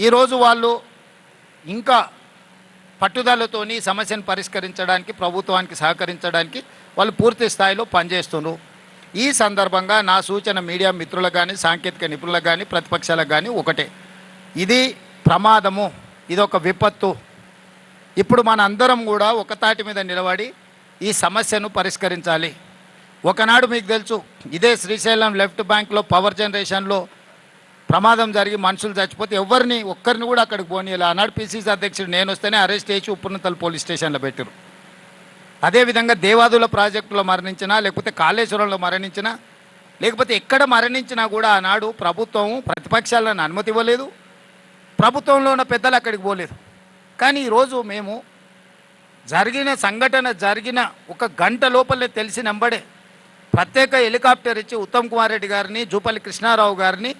ఈరోజు వాళ్ళు ఇంకా పట్టుదలతోని సమస్యను పరిష్కరించడానికి ప్రభుత్వానికి సహకరించడానికి వాళ్ళు పూర్తి స్థాయిలో పనిచేస్తున్నారు. ఈ సందర్భంగా నా సూచన మీడియా మిత్రులకు కానీ సాంకేతిక నిపుణులకు కానీ ప్రతిపక్షాలకు కానీ ఒకటే, ఇది ప్రమాదము, ఇది ఒక విపత్తు. ఇప్పుడు మన అందరం కూడా ఒక తాటి మీద నిలబడి ఈ సమస్యను పరిష్కరించాలి. ఒకనాడు మీకు తెలుసు, ఇదే శ్రీశైలం లెఫ్ట్ బ్యాంక్లో పవర్ జనరేషన్లో ప్రమాదం జరిగి మనుషులు చచ్చిపోతే ఒక్కరిని కూడా అక్కడికి పోనీయాలి. ఆనాడు పిసిసి అధ్యక్షుడు నేను వస్తేనే అరెస్ట్ చేసి ఉప్పునతల్ పోలీస్ స్టేషన్లో పెట్టారు. అదేవిధంగా దేవాదుల ప్రాజెక్టులో మరణించినా, లేకపోతే కాళేశ్వరంలో మరణించినా, లేకపోతే ఎక్కడ మరణించినా కూడా ఆనాడు ప్రభుత్వం ప్రతిపక్షాలను అనుమతి ఇవ్వలేదు, ప్రభుత్వంలో ఉన్న పెద్దలు అక్కడికి పోలేదు. కానీ ఈరోజు మేము జరిగిన ఒక గంట లోపలే తెలిసినంబడే ప్రత్యేక హెలికాప్టర్ ఇచ్చి ఉత్తమ్ కుమార్ రెడ్డి గారిని, జూపల్లి కృష్ణారావు గారిని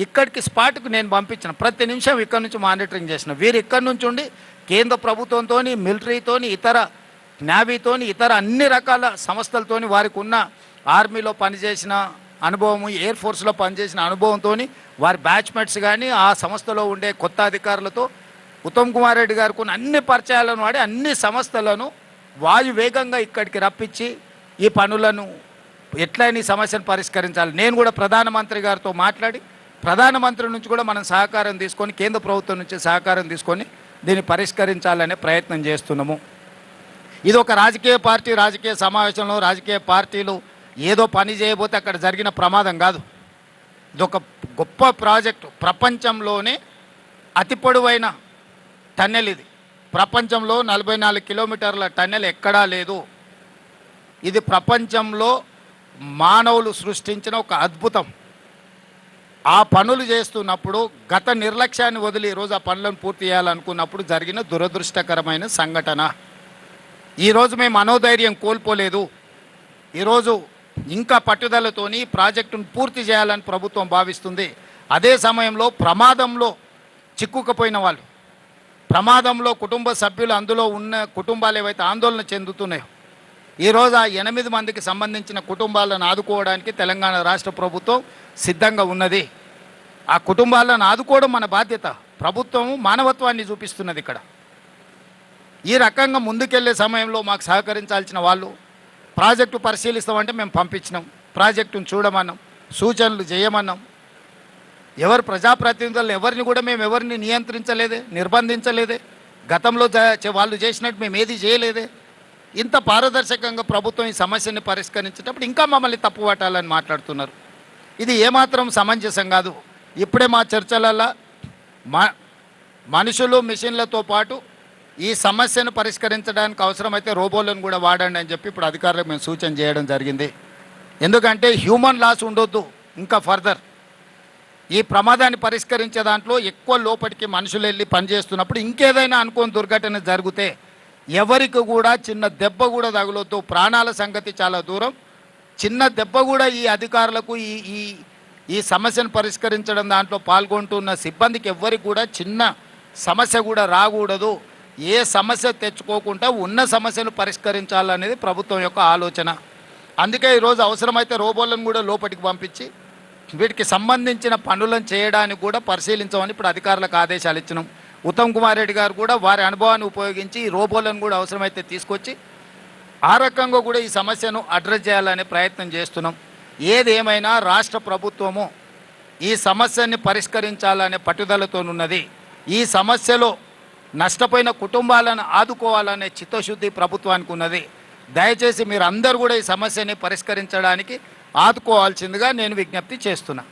ఇక్కడికి స్పాట్కు నేను పంపించిన. ప్రతి నిమిషం ఇక్కడి నుంచి మానిటరింగ్ చేసిన. వీరు ఇక్కడి నుంచి ఉండి కేంద్ర ప్రభుత్వంతో, మిలిటరీతోని, ఇతర నేవీతోని, ఇతర అన్ని రకాల సంస్థలతోని, వారికి ఉన్న ఆర్మీలో పనిచేసిన అనుభవము, ఎయిర్ ఫోర్స్లో పనిచేసిన అనుభవంతో, వారి బ్యాచ్మేట్స్ కానీ ఆ సంస్థలో ఉండే కొత్త అధికారులతో ఉత్తమ్ కుమార్ రెడ్డి గారికి ఉన్న అన్ని పరిచయాలను వాడి అన్ని సంస్థలను వాయువేగంగా ఇక్కడికి రప్పించి ఈ పనులను ఎట్లయినా ఈ సమస్యను పరిష్కరించాలి. నేను కూడా ప్రధానమంత్రి గారితో మాట్లాడి ప్రధానమంత్రి నుంచి కూడా మనం సహకారం తీసుకొని, కేంద్ర ప్రభుత్వం నుంచి సహకారం తీసుకొని దీన్ని పరిష్కరించాలనే ప్రయత్నం చేస్తున్నాము. ఇది ఒక రాజకీయ సమావేశంలో రాజకీయ పార్టీలు ఏదో పని చేయబోతే అక్కడ జరిగిన ప్రమాదం కాదు. ఇదొక గొప్ప ప్రాజెక్టు. ప్రపంచంలోనే అతి పొడవైన టన్నెల్ ఇది. ప్రపంచంలో 44 కిలోమీటర్ల టన్నెల్ ఎక్కడా లేదు. ఇది ప్రపంచంలో మానవులు సృష్టించిన ఒక అద్భుతం. ఆ పనులు చేస్తున్నప్పుడు గత నిర్లక్ష్యాన్ని వదిలి ఈరోజు ఆ పనులను పూర్తి చేయాలనుకున్నప్పుడు జరిగిన దురదృష్టకరమైన సంఘటన. ఈరోజు మేము మనోధైర్యం కోల్పోలేదు. ఈరోజు ఇంకా పట్టుదలతోని ప్రాజెక్టును పూర్తి చేయాలని ప్రభుత్వం భావిస్తుంది. అదే సమయంలో ప్రమాదంలో చిక్కుకుపోయిన వాళ్ళు, ప్రమాదంలో కుటుంబ సభ్యులు, అందులో ఉన్న కుటుంబాలు ఏవైతే ఆందోళన చెందుతున్నాయో, ఈరోజు ఆ 8 మందికి సంబంధించిన కుటుంబాలను ఆదుకోవడానికి తెలంగాణ రాష్ట్ర ప్రభుత్వం సిద్ధంగా ఉన్నది. ఆ కుటుంబాలను ఆదుకోవడం మన బాధ్యత. ప్రభుత్వం మానవత్వాన్ని చూపిస్తున్నది ఇక్కడ. ఈ రకంగా ముందుకెళ్లే సమయంలో మాకు సహకరించాల్సిన వాళ్ళు ప్రాజెక్టు పరిశీలిస్తామంటే మేము పంపించినాం, ప్రాజెక్టును చూడమన్నాం, సూచనలు చేయమన్నాం. ఎవరు ప్రజాప్రతినిధులను ఎవరిని కూడా మేము ఎవరిని నియంత్రించలేదే, నిర్బంధించలేదే. గతంలో వాళ్ళు చేసినట్టు మేము ఏది చేయలేదే. ఇంత పారదర్శకంగా ప్రభుత్వం ఈ సమస్యని పరిష్కరించేటప్పుడు ఇంకా మమ్మల్ని తప్పు పట్టాలని మాట్లాడుతున్నారు. ఇది ఏమాత్రం సమంజసం కాదు. ఇప్పుడే మా చర్చలలో మనుషులు మిషన్లతో పాటు ఈ సమస్యను పరిష్కరించడానికి అవసరమైతే రోబోలను కూడా వాడండి అని చెప్పి ఇప్పుడు అధికారులకు మేము సూచన చేయడం జరిగింది. ఎందుకంటే హ్యూమన్ లాస్ ఉండొద్దు. ఇంకా ఫర్దర్ ఈ ప్రమాదాన్ని పరిష్కరించే దాంట్లో ఎక్కువ లోపలికి మనుషులు వెళ్ళి పనిచేస్తున్నప్పుడు ఇంకేదైనా అనుకోని దుర్ఘటన జరిగితే ఎవరికి కూడా చిన్న దెబ్బ కూడా తగులొద్దు. ప్రాణాల సంగతి చాలా దూరం. చిన్న దెబ్బ కూడా ఈ అధికారులకు ఈ సమస్యను పరిష్కరించడం దాంట్లో పాల్గొంటున్న సిబ్బందికి ఎవరికి కూడా చిన్న సమస్య కూడా రాకూడదు. ఏ సమస్య తెచ్చుకోకుండా ఉన్న సమస్యను పరిష్కరించాలనేది ప్రభుత్వం యొక్క ఆలోచన. అందుకే ఈరోజు అవసరమైతే రోబోలను కూడా లోపలికి పంపించి వీటికి సంబంధించిన పనులను చేయడానికి కూడా పరిశీలించమని ఇప్పుడు అధికారులకు ఆదేశాలు ఇచ్చినాం. ఉత్తమ్ కుమార్ రెడ్డి గారు కూడా వారి అనుభవాన్ని ఉపయోగించి ఈ రోబోలను కూడా అవసరమైతే తీసుకొచ్చి ఆ రకంగా కూడా ఈ సమస్యను అడ్రస్ చేయాలనే ప్రయత్నం చేస్తున్నాం. ఏదేమైనా రాష్ట్ర ప్రభుత్వము ఈ సమస్యని పరిష్కరించాలనే పట్టుదలతోనున్నది. ఈ సమస్యలో నష్టపోయిన కుటుంబాలను ఆదుకోవాలనే చిత్తశుద్ధి ప్రభుత్వానికి ఉన్నది. దయచేసి మీరు అందరూ కూడా ఈ సమస్యని పరిష్కరించడానికి ఆదుకోవాల్సిందిగా నేను విజ్ఞప్తి చేస్తున్నా.